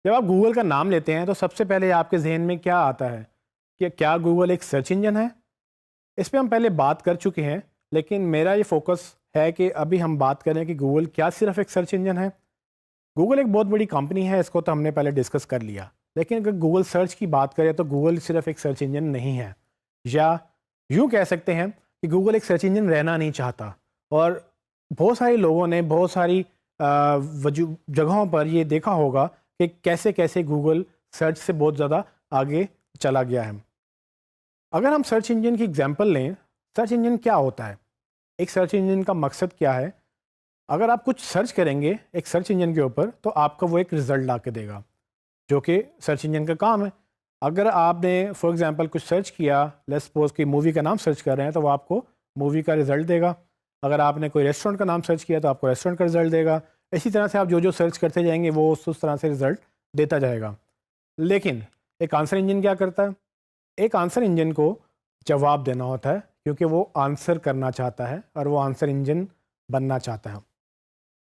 जब आप गूगल का नाम लेते हैं तो सबसे पहले आपके जहन में क्या आता है कि क्या गूगल एक सर्च इंजन है। इस पे हम पहले बात कर चुके हैं, लेकिन मेरा ये फोकस है कि अभी हम बात करें कि गूगल क्या सिर्फ एक सर्च इंजन है। गूगल एक बहुत बड़ी कंपनी है, इसको तो हमने पहले डिस्कस कर लिया। लेकिन अगर गूगल सर्च की बात करें तो गूगल सिर्फ एक सर्च इंजन नहीं है, या यूँ कह सकते हैं कि गूगल एक सर्च इंजन रहना नहीं चाहता। और बहुत सारे लोगों ने बहुत सारी जगहों पर ये देखा होगा कि कैसे कैसे गूगल सर्च से बहुत ज़्यादा आगे चला गया है। अगर हम सर्च इंजन की एग्जांपल लें, सर्च इंजन क्या होता है, एक सर्च इंजन का मकसद क्या है। अगर आप कुछ सर्च करेंगे एक सर्च इंजन के ऊपर तो आपका वो एक रिज़ल्ट ला के देगा, जो कि सर्च इंजन का काम है। अगर आपने फॉर एग्जांपल कुछ सर्च किया, लेट्स सपोज कि मूवी का नाम सर्च कर रहे हैं तो वो आपको मूवी का रिज़ल्ट देगा। अगर आपने कोई रेस्टोरेंट का नाम सर्च किया तो आपको रेस्टोरेंट का रिज़ल्ट देगा। इसी तरह से आप जो जो सर्च करते जाएंगे वो उस तरह से रिज़ल्ट देता जाएगा। लेकिन एक आंसर इंजन क्या करता है? एक आंसर इंजन को जवाब देना होता है, क्योंकि वो आंसर करना चाहता है और वो आंसर इंजन बनना चाहता है।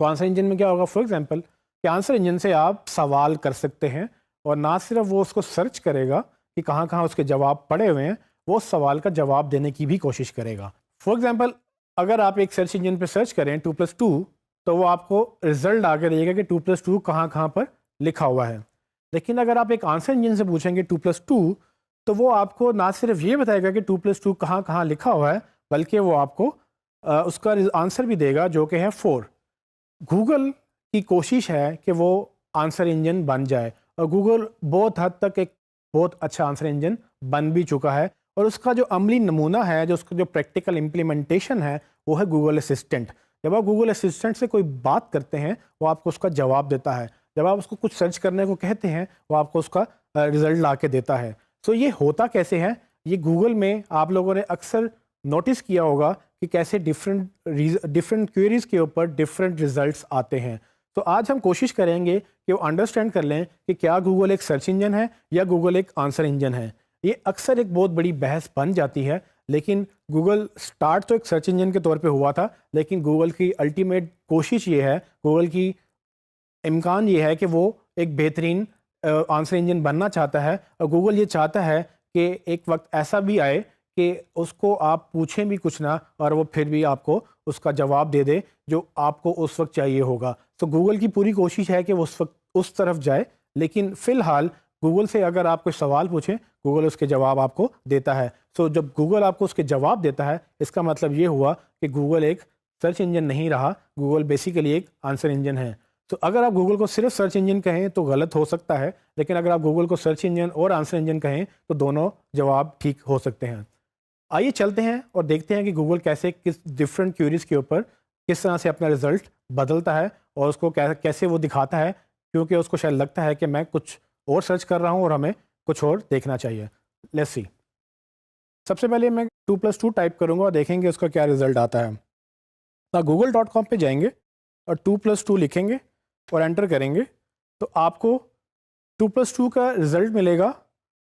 तो आंसर इंजन में क्या होगा, फॉर एग्जांपल कि आंसर इंजन से आप सवाल कर सकते हैं, और ना सिर्फ वो उसको सर्च करेगा कि कहाँ कहाँ उसके जवाब पड़े हुए हैं, वो उस सवाल का जवाब देने की भी कोशिश करेगा। फॉर एग्जांपल अगर आप एक सर्च इंजन पर सर्च करें 2+2, तो वो आपको रिजल्ट आके देगा कि 2+2 कहाँ कहाँ पर लिखा हुआ है। लेकिन अगर आप एक आंसर इंजन से पूछेंगे 2+2, तो वो आपको ना सिर्फ ये बताएगा कि 2+2 कहाँ कहाँ लिखा हुआ है, बल्कि वो आपको उसका आंसर भी देगा, जो कि है 4। गूगल की कोशिश है कि वो आंसर इंजन बन जाए, और गूगल बहुत हद तक एक बहुत अच्छा आंसर इंजन बन भी चुका है। और उसका जो अमली नमूना है, जो उसका जो प्रैक्टिकल इम्प्लीमेंटेशन है, वो है गूगल असिस्टेंट। जब आप गूगल असिस्टेंट से कोई बात करते हैं वो आपको उसका जवाब देता है। जब आप उसको कुछ सर्च करने को कहते हैं वो आपको उसका रिजल्ट ला के देता है। सो ये होता कैसे है? ये गूगल में आप लोगों ने अक्सर नोटिस किया होगा कि कैसे डिफरेंट क्वेरीज के ऊपर डिफरेंट रिजल्ट्स आते हैं। तो आज हम कोशिश करेंगे कि वो अंडरस्टैंड कर लें कि क्या गूगल एक सर्च इंजन है या गूगल एक आंसर इंजन है। ये अक्सर एक बहुत बड़ी बहस बन जाती है, लेकिन गूगल स्टार्ट तो एक सर्च इंजन के तौर पे हुआ था, लेकिन गूगल की अल्टीमेट कोशिश ये है, गूगल की इम्कान ये है कि वो एक बेहतरीन आंसर इंजन बनना चाहता है। और गूगल ये चाहता है कि एक वक्त ऐसा भी आए कि उसको आप पूछें भी कुछ ना, और वो फिर भी आपको उसका जवाब दे दे जो आपको उस वक्त चाहिए होगा। तो गूगल की पूरी कोशिश है कि वो उस वक्त उस तरफ जाए। लेकिन फ़िलहाल गूगल से अगर आप कोई सवाल पूछें, गूगल उसके जवाब आपको देता है। सो जब गूगल आपको उसके जवाब देता है, इसका मतलब ये हुआ कि गूगल एक सर्च इंजन नहीं रहा, गूगल बेसिकली एक आंसर इंजन है। तो अगर आप गूगल को सिर्फ सर्च इंजन कहें तो गलत हो सकता है, लेकिन अगर आप गूगल को सर्च इंजन और आंसर इंजन कहें तो दोनों जवाब ठीक हो सकते हैं। आइए चलते हैं और देखते हैं कि गूगल कैसे किस डिफरेंट क्यूरीज के ऊपर किस तरह से अपना रिजल्ट बदलता है, और उसको कैसे वो दिखाता है, क्योंकि उसको शायद लगता है कि मैं कुछ और सर्च कर रहा हूँ और हमें कुछ और देखना चाहिए। Let's see. सबसे पहले मैं 2+2 टाइप करूँगा और देखेंगे उसका क्या रिजल्ट आता है। तो google.com पे जाएंगे और 2+2 लिखेंगे और एंटर करेंगे, तो आपको 2+2 का रिजल्ट मिलेगा,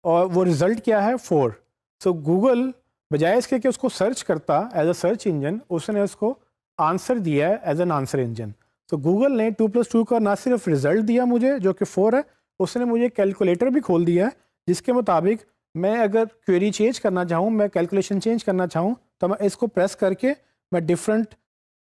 और वो रिजल्ट क्या है, 4। सो गूगल बजाय इसके कि उसको सर्च करता एज अ सर्च इंजन, उसने उसको आंसर दिया है एज एन आंसर इंजन। तो गूगल ने 2+2 का ना सिर्फ रिजल्ट दिया मुझे जो कि 4 है, उसने मुझे कैलकुलेटर भी खोल दिया है, जिसके मुताबिक मैं अगर क्वेरी चेंज करना चाहूँ, मैं कैलकुलेशन चेंज करना चाहूँ, तो मैं इसको प्रेस करके मैं डिफरेंट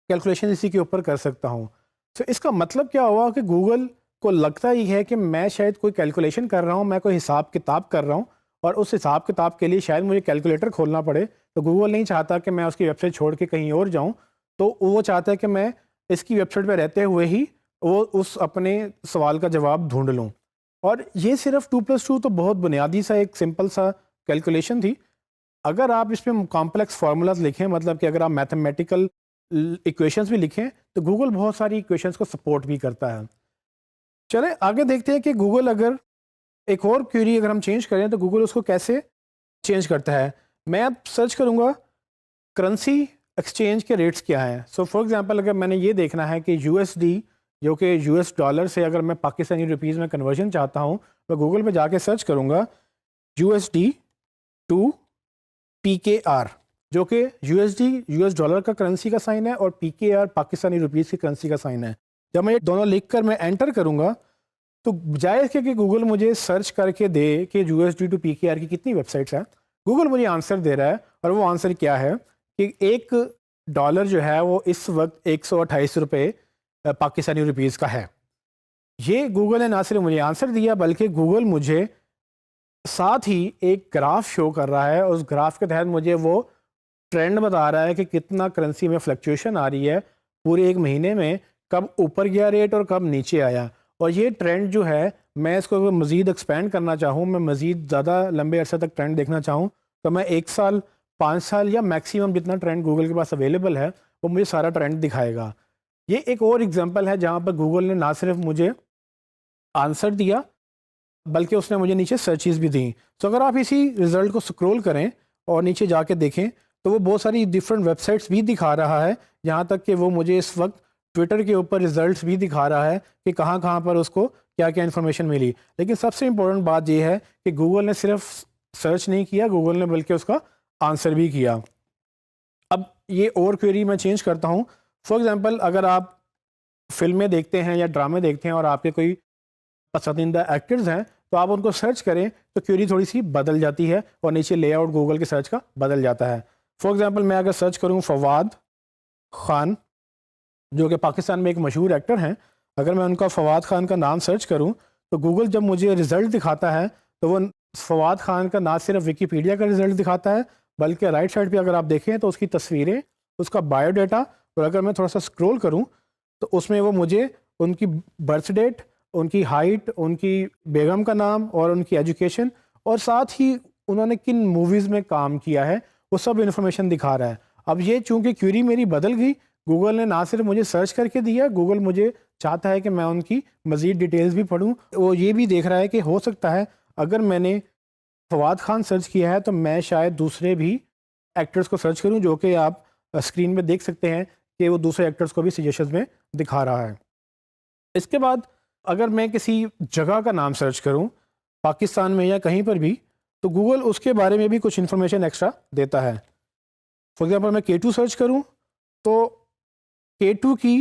कैलकुलेशन इसी के ऊपर कर सकता हूँ। तो इसका मतलब क्या हुआ कि गूगल को लगता ही है कि मैं शायद कोई कैलकुलेशन कर रहा हूँ, मैं कोई हिसाब किताब कर रहा हूँ, और उस हिसाब किताब के लिए शायद मुझे कैलकुलेटर खोलना पड़े। तो गूगल नहीं चाहता कि मैं उसकी वेबसाइट छोड़ के कहीं और जाऊँ, तो वो चाहता है कि मैं इसकी वेबसाइट पर रहते हुए ही वो उस अपने सवाल का जवाब ढूंढ लूँ। और ये सिर्फ 2+2 तो बहुत बुनियादी सा एक सिंपल सा कैलकुलेशन थी। अगर आप इसमें कॉम्प्लेक्स फार्मूलाज लिखें, मतलब कि अगर आप मैथमेटिकल इक्वेशंस भी लिखें, तो गूगल बहुत सारी इक्वेशंस को सपोर्ट भी करता है। चलें आगे देखते हैं कि गूगल अगर एक और क्वेरी अगर हम चेंज करें तो गूगल उसको कैसे चेंज करता है। मैं अब सर्च करूंगा करेंसी एक्सचेंज के रेट्स क्या हैं। सो फॉर एग्जांपल अगर मैंने ये देखना है कि यूएसडी जो कि यूएस डॉलर से अगर मैं पाकिस्तानी रुपीज़ में कन्वर्जन चाहता हूँ, तो गूगल पे जाके सर्च करूँगा यूएसडी टू पीकेआर, जो कि यूएसडी यूएस डॉलर का करेंसी का साइन है और पीकेआर पाकिस्तानी रुपीज़ की करेंसी का साइन है। जब मैं ये दोनों लिख कर मैं एंटर करूँगा, तो बजाय इसके कि गूगल मुझे सर्च करके दे कि यूएसडी टू पीकेआर की कितनी वेबसाइट्स हैं, गूगल मुझे आंसर दे रहा है। और वो आंसर क्या है कि $1 जो है वो इस वक्त 128 रुपये पाकिस्तानी रुपीज़ का है। ये गूगल ने ना सिर्फ मुझे आंसर दिया, बल्कि गूगल मुझे साथ ही एक ग्राफ शो कर रहा है। उस ग्राफ के तहत मुझे वो ट्रेंड बता रहा है कि कितना करेंसी में फ्लक्चुएशन आ रही है पूरे एक महीने में, कब ऊपर गया रेट और कब नीचे आया। और ये ट्रेंड जो है, मैं इसको अगर मज़ीद एक्सपेंड करना चाहूँ, मैं मज़ीद ज़्यादा लंबे अरसे तक ट्रेंड देखना चाहूँ, तो मैं 1 साल, 5 साल या मैक्सिमम जितना ट्रेंड गूगल के पास अवेलेबल है वो मुझे सारा ट्रेंड दिखाएगा। ये एक और एग्जांपल है जहाँ पर गूगल ने ना सिर्फ मुझे आंसर दिया, बल्कि उसने मुझे नीचे सर्चेस भी दी। तो अगर आप इसी रिज़ल्ट को स्क्रॉल करें और नीचे जाके देखें तो वो बहुत सारी डिफरेंट वेबसाइट्स भी दिखा रहा है। यहाँ तक कि वो मुझे इस वक्त ट्विटर के ऊपर रिजल्ट्स भी दिखा रहा है कि कहाँ कहाँ पर उसको क्या क्या इन्फॉर्मेशन मिली। लेकिन सबसे इम्पोर्टेंट बात यह है कि गूगल ने सिर्फ सर्च नहीं किया, गूगल ने बल्कि उसका आंसर भी किया। अब ये और क्वेरी मैं चेंज करता हूँ। फॉर एग्ज़ाम्पल, अगर आप फिल्में देखते हैं या ड्रामे देखते हैं और आपके कोई पसंदीदा एक्टर्स हैं, तो आप उनको सर्च करें तो क्वेरी थोड़ी सी बदल जाती है और नीचे लेआउट गूगल के सर्च का बदल जाता है। फॉर एग्ज़ाम्पल, मैं अगर सर्च करूँ फवाद खान, जो कि पाकिस्तान में एक मशहूर एक्टर हैं, अगर मैं उनका फवाद खान का नाम सर्च करूं तो गूगल जब मुझे रिज़ल्ट दिखाता है तो वो फवाद खान का ना सिर्फ विकीपीडिया का रिज़ल्ट दिखाता है, बल्कि राइट साइड पे अगर आप देखें तो उसकी तस्वीरें, उसका बायोडाटा, और अगर मैं थोड़ा सा स्क्रॉल करूं तो उसमें वो मुझे उनकी बर्थ डेट, उनकी हाइट, उनकी बेगम का नाम और उनकी एजुकेशन, और साथ ही उन्होंने किन मूवीज़ में काम किया है, वो सब इन्फॉर्मेशन दिखा रहा है। अब ये चूँकि क्वेरी मेरी बदल गई, गूगल ने ना सिर्फ मुझे सर्च करके दिया, गूगल मुझे चाहता है कि मैं उनकी मज़ीद डिटेल्स भी पढूं। वो ये भी देख रहा है कि हो सकता है अगर मैंने फवाद खान सर्च किया है तो मैं शायद दूसरे भी एक्टर्स को सर्च करूं, जो कि आप स्क्रीन में देख सकते हैं कि वो दूसरे एक्टर्स को भी सजेशंस में दिखा रहा है। इसके बाद अगर मैं किसी जगह का नाम सर्च करूं, पाकिस्तान में या कहीं पर भी, तो गूगल उसके बारे में भी कुछ इन्फॉर्मेशन एक्स्ट्रा देता है। फॉर एग्ज़ाम्पल, मैं K2 सर्च करूं तो K2 की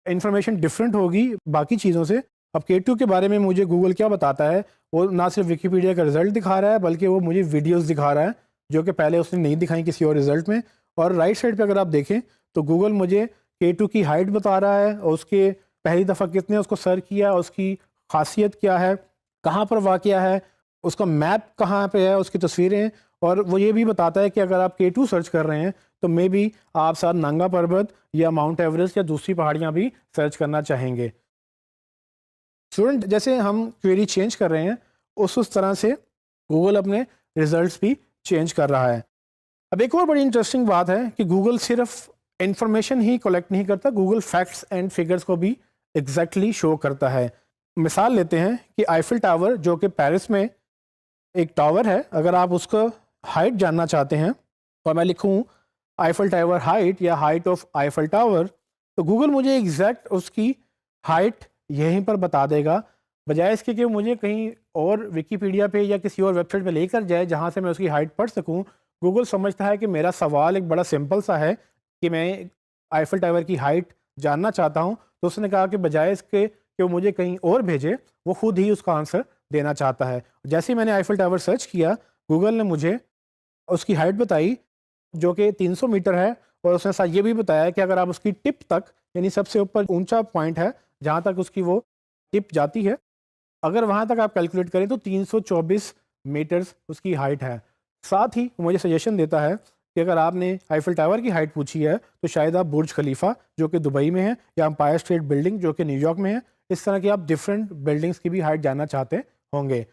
इंफॉर्मेशन डिफरेंट होगी बाकी चीज़ों से। अब K2 के बारे में मुझे गूगल क्या बताता है, वो ना सिर्फ विकीपीडिया का रिजल्ट दिखा रहा है, बल्कि वो मुझे वीडियोस दिखा रहा है जो कि पहले उसने नहीं दिखाई किसी और रिजल्ट में। और राइट साइड पे अगर आप देखें तो गूगल मुझे K2 की हाइट बता रहा है, और उसके पहली दफ़ा कितने उसको सर्च किया, उसकी खासियत क्या है, कहाँ पर वाक़या है, उसका मैप कहाँ पे है, उसकी तस्वीरें। और वो ये भी बताता है कि अगर आप K2 सर्च कर रहे हैं तो मे बी आप साथ नंगा पर्वत या माउंट एवरेस्ट या दूसरी पहाड़ियाँ भी सर्च करना चाहेंगे। स्टूडेंट, जैसे हम क्वेरी चेंज कर रहे हैं उस तरह से गूगल अपने रिजल्ट्स भी चेंज कर रहा है। अब एक और बड़ी इंटरेस्टिंग बात है कि गूगल सिर्फ इंफॉर्मेशन ही कलेक्ट नहीं करता, गूगल फैक्ट्स एंड फिगर्स को भी एग्जैक्टली शो करता है। मिसाल लेते हैं कि आईफिल टावर, जो कि पेरिस में एक टावर है, अगर आप उसका हाइट जानना चाहते हैं और मैं लिखूं आईफिल टावर हाइट या हाइट ऑफ आईफिल टावर, तो गूगल मुझे एग्जैक्ट उसकी हाइट यहीं पर बता देगा, बजाय इसके कि मुझे कहीं और विकीपीडिया पे या किसी और वेबसाइट पे लेकर जाए जहां से मैं उसकी हाइट पढ़ सकूं। गूगल समझता है कि मेरा सवाल एक बड़ा सिंपल सा है कि मैं आईफिल टावर की हाइट जानना चाहता हूं, तो उसने कहा कि बजाय इसके कि वो मुझे कहीं और भेजे, वो खुद ही उसका आंसर देना चाहता है। जैसे ही मैंने आईफिल टावर सर्च किया, गूगल ने मुझे उसकी हाइट बताई जो कि 300 मीटर है, और उसने साथ ये भी बताया कि अगर आप उसकी टिप तक, यानी सबसे ऊपर ऊंचा पॉइंट है जहां तक उसकी वो टिप जाती है, अगर वहां तक आप कैलकुलेट करें तो 324 मीटर्स उसकी हाइट है। साथ ही वो मुझे सजेशन देता है कि अगर आपने आईफिल टावर की हाइट पूछी है तो शायद आप बुर्ज खलीफा जो कि दुबई में है, या एम्पायर स्टेट बिल्डिंग जो कि न्यूयॉर्क में है, इस तरह की आप डिफरेंट बिल्डिंग्स की भी हाइट जानना चाहते होंगे।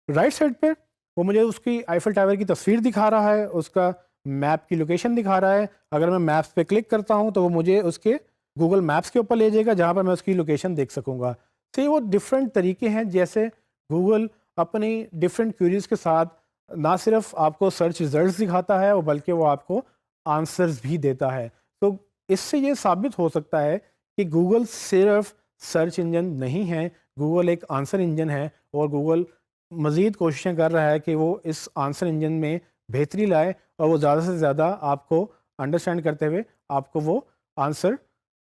राइट साइड पे वो मुझे उसकी आईफिल टावर की तस्वीर दिखा रहा है, उसका मैप की लोकेशन दिखा रहा है। अगर मैं मैप्स पे क्लिक करता हूँ तो वो मुझे उसके गूगल मैप्स के ऊपर ले जाएगा जहाँ पर मैं उसकी लोकेशन देख सकूँगा। तो ये वो डिफरेंट तरीके हैं जैसे गूगल अपनी डिफरेंट क्वेरीज के साथ ना सिर्फ आपको सर्च रिजल्ट्स दिखाता है, और बल्कि वो आपको आंसर्स भी देता है। तो इससे ये साबित हो सकता है कि गूगल सिर्फ सर्च इंजन नहीं है, गूगल एक आंसर इंजन है, और गूगल मज़ीद कोशिशें कर रहा है कि वो इस आंसर इंजन में बेहतरी लाए और वो ज़्यादा से ज़्यादा आपको अंडरस्टैंड करते हुए आपको वो आंसर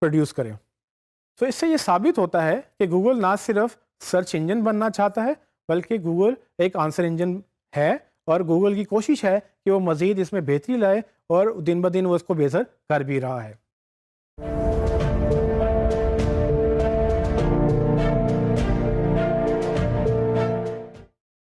प्रोड्यूस करें। तो इससे ये साबित होता है कि गूगल ना सिर्फ सर्च इंजन बनना चाहता है, बल्कि गूगल एक आंसर इंजन है और गूगल की कोशिश है कि वो मज़ीद इसमें बेहतरी लाए और दिन ब दिन वो इसको बेहतर कर भी रहा है।